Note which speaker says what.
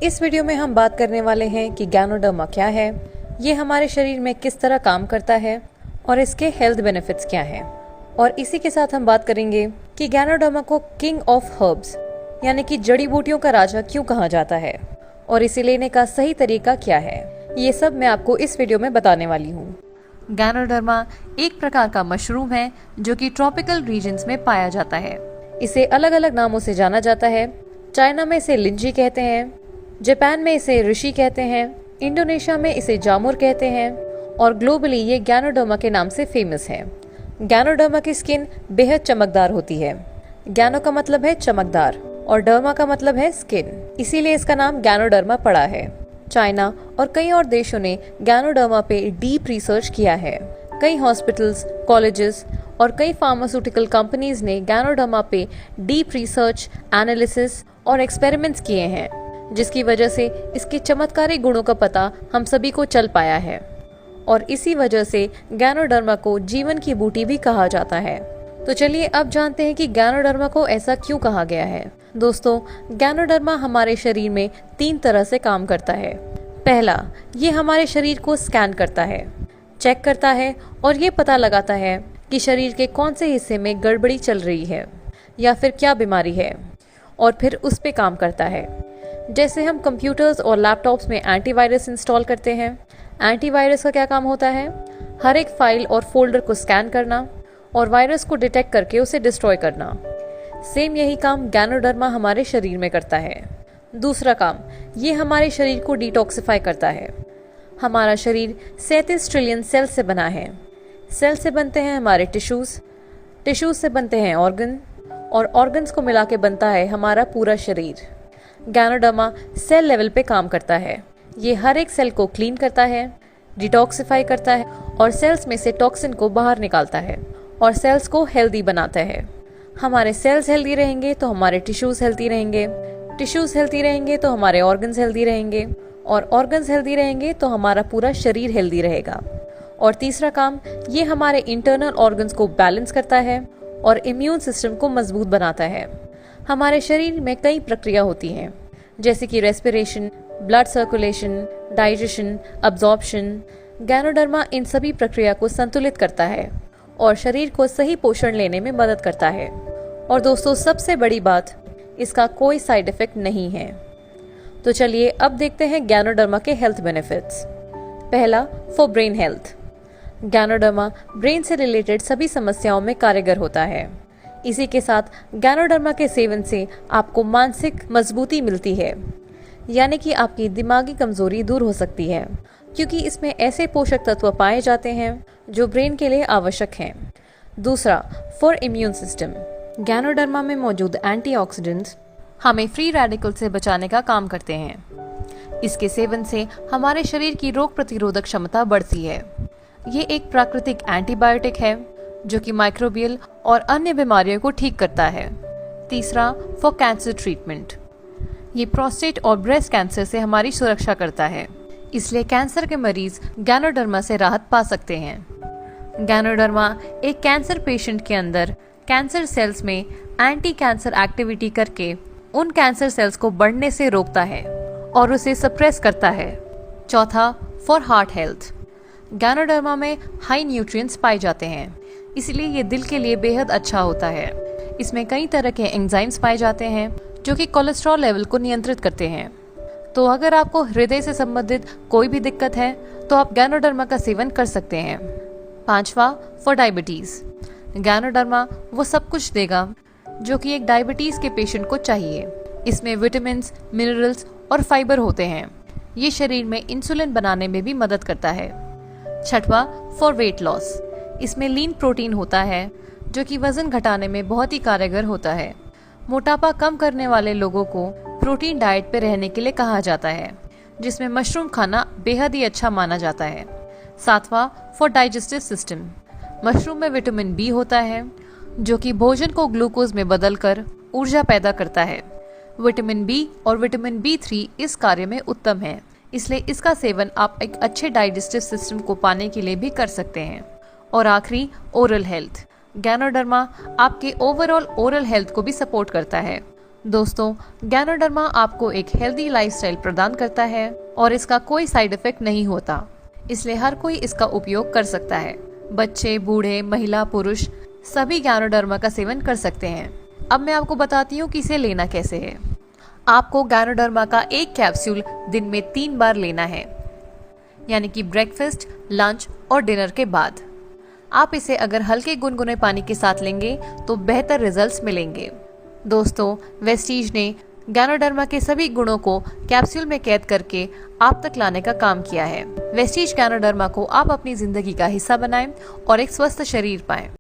Speaker 1: इस वीडियो में हम बात करने वाले हैं कि गैनोडर्मा क्या है, ये हमारे शरीर में किस तरह काम करता है और इसके हेल्थ बेनिफिट्स क्या हैं। और इसी के साथ हम बात करेंगे कि गैनोडर्मा को किंग ऑफ हर्ब्स यानी कि जड़ी बूटियों का राजा क्यों कहा जाता है और इसे लेने का सही तरीका क्या है। ये सब मैं आपको इस वीडियो में बताने वाली हूँ। गैनोडर्मा एक प्रकार का मशरूम है जो कि ट्रॉपिकल रीजन्स में पाया जाता है। इसे अलग अलग नामों से जाना जाता है। चाइना में इसे लिंजी कहते हैं, जापान में इसे ऋषि कहते हैं, इंडोनेशिया में इसे जामुर कहते हैं और ग्लोबली ये गैनोडर्मा के नाम से फेमस है। गैनोडर्मा की स्किन बेहद चमकदार होती है। गैनो का मतलब है चमकदार और डर्मा का मतलब है स्किन, इसीलिए इसका नाम गैनोडर्मा पड़ा है। चाइना और कई और देशों ने गैनोडर्मा पे डीप रिसर्च किया है। कई हॉस्पिटल्स, कॉलेजेस और कई फार्मास्यूटिकल कंपनीज ने गैनोडर्मा पे डीप रिसर्च, एनालिसिस और एक्सपेरिमेंट्स किए हैं, जिसकी वजह से इसके चमत्कारी गुणों का पता हम सभी को चल पाया है। और इसी वजह से गैनोडर्मा को जीवन की बूटी भी कहा जाता है। तो चलिए अब जानते हैं कि गैनोडर्मा को ऐसा क्यों कहा गया है। दोस्तों, गैनोडर्मा हमारे शरीर में 3 तरह से काम करता है। पहला, ये हमारे शरीर को स्कैन करता है, चेक करता है और ये पता लगाता है कि शरीर के कौन से हिस्से में गड़बड़ी चल रही है या फिर क्या बीमारी है, और फिर उस पे काम करता है। जैसे हम कंप्यूटर्स और लैपटॉप्स में एंटीवायरस इंस्टॉल करते हैं। एंटीवायरस का क्या काम होता है? हर एक फाइल और फोल्डर को स्कैन करना और वायरस को डिटेक्ट करके उसे डिस्ट्रॉय करना। सेम यही काम गैनोडर्मा हमारे शरीर में करता है। दूसरा काम, ये हमारे शरीर को डिटॉक्सिफाई करता है। हमारा शरीर 37 ट्रिलियन सेल से बना है। सेल से बनते हैं हमारे टिश्यूज से बनते हैं ऑर्गन और ऑर्गन्स को मिला के बनता है हमारा पूरा शरीर। गैनोडर्मा सेल लेवल पे काम करता है। ये हर एक सेल को क्लीन करता है, डिटॉक्सिफाई करता है और सेल्स में से टॉक्सिन को बाहर निकालता है और सेल्स को हेल्दी बनाता है। हमारे सेल्स हेल्दी रहेंगे तो हमारे टिश्यूज हेल्दी रहेंगे, टिश्यूज हेल्दी रहेंगे तो हमारे ऑर्गन्स हेल्दी रहेंगे और ऑर्गन्स हेल्दी रहेंगे तो हमारा पूरा शरीर हेल्दी रहेगा। और तीसरा काम, ये हमारे इंटरनल ऑर्गन्स को बैलेंस करता है और इम्यून सिस्टम को मजबूत बनाता है। हमारे शरीर में कई प्रक्रिया होती हैं, जैसे कि respiration, blood circulation, digestion, absorption. Ganoderma इन सभी प्रक्रिया को संतुलित करता है और शरीर को सही पोषण लेने में मदद करता है। और दोस्तों, सबसे बड़ी बात, इसका कोई साइड इफेक्ट नहीं है। तो चलिए अब देखते हैं गैनोडर्मा के हेल्थ बेनिफिट्स। पहला, for brain health. Ganoderma brain से रिलेटेड सभी समस्याओं में कारगर होता है। इसी के साथ गैनोडर्मा के सेवन से आपको मानसिक मजबूती मिलती है, यानी कि आपकी दिमागी कमजोरी दूर हो सकती है, क्योंकि इसमें ऐसे पोषक तत्व पाए जाते हैं जो ब्रेन के लिए आवश्यक हैं। दूसरा, फॉर इम्यून सिस्टम। गैनोडर्मा में मौजूद एंटीऑक्सीडेंट्स हमें फ्री रेडिकल से बचाने का काम करते हैं। इसके सेवन से हमारे शरीर की रोग प्रतिरोधक क्षमता बढ़ती है। ये एक प्राकृतिक एंटीबायोटिक है जो कि माइक्रोबियल और अन्य बीमारियों को ठीक करता है। तीसरा, फॉर कैंसर ट्रीटमेंट। ये प्रोस्टेट और ब्रेस्ट कैंसर से हमारी सुरक्षा करता है, इसलिए कैंसर के मरीज गैनोडर्मा से राहत पा सकते हैं। गैनोडर्मा एक कैंसर पेशेंट के अंदर कैंसर सेल्स में एंटी कैंसर एक्टिविटी करके उन कैंसर सेल्स को बढ़ने से रोकता है और उसे सप्रेस करता है। चौथा, फॉर हार्ट हेल्थ। गैनोडर्मा में हाई न्यूट्रिएंट्स पाए जाते हैं, इसलिए ये दिल के लिए बेहद अच्छा होता है। इसमें कई तरह के एंजाइम्स पाए जाते हैं जो कि कोलेस्ट्रॉल लेवल को नियंत्रित करते हैं। तो अगर आपको हृदय से संबंधित कोई भी दिक्कत है तो आप गैनोडर्मा का सेवन कर सकते हैं। पांचवा, फॉर डायबिटीज। गैनोडर्मा वो सब कुछ देगा जो कि एक डायबिटीज के पेशेंट को चाहिए। इसमें विटामिन, मिनरल्स और फाइबर होते हैं। ये शरीर में इंसुलिन बनाने में भी मदद करता है। छठवा, फॉर वेट लॉस। इसमें लीन प्रोटीन होता है जो कि वजन घटाने में बहुत ही कारगर होता है। मोटापा कम करने वाले लोगों को प्रोटीन डाइट पे रहने के लिए कहा जाता है, जिसमें मशरूम खाना बेहद ही अच्छा माना जाता है। सातवां, फॉर डाइजेस्टिव सिस्टम। मशरूम में विटामिन बी होता है जो कि भोजन को ग्लूकोज में बदलकर ऊर्जा पैदा करता है। विटामिन बी और विटामिन B3 इस कार्य में उत्तम है, इसलिए इसका सेवन आप एक अच्छे डाइजेस्टिव सिस्टम को पाने के लिए भी कर सकते हैं। और आखिरी, ओरल हेल्थ। गैनोडर्मा आपके ओवरऑल ओरल हेल्थ को भी सपोर्ट करता है। दोस्तों, गैनोडर्मा आपको एक हेल्दी लाइफस्टाइल प्रदान करता है और इसका कोई साइड इफेक्ट नहीं होता, इसलिए हर कोई इसका उपयोग कर सकता है। बच्चे, बूढ़े, महिला, पुरुष सभी गैनोडर्मा का सेवन कर सकते हैं। अब मैं आपको बताती हूँ कि इसे लेना कैसे है। आपको गैनोडर्मा का एक कैप्सूल दिन में 3 बार लेना है, यानी कि ब्रेकफास्ट, लंच और डिनर के बाद। आप इसे अगर हल्के गुनगुने पानी के साथ लेंगे तो बेहतर रिजल्ट्स मिलेंगे। दोस्तों, वेस्टीज ने गैनोडर्मा के सभी गुणों को कैप्सूल में कैद करके आप तक लाने का काम किया है। वेस्टीज गैनोडर्मा को आप अपनी जिंदगी का हिस्सा बनाएं और एक स्वस्थ शरीर पाएं।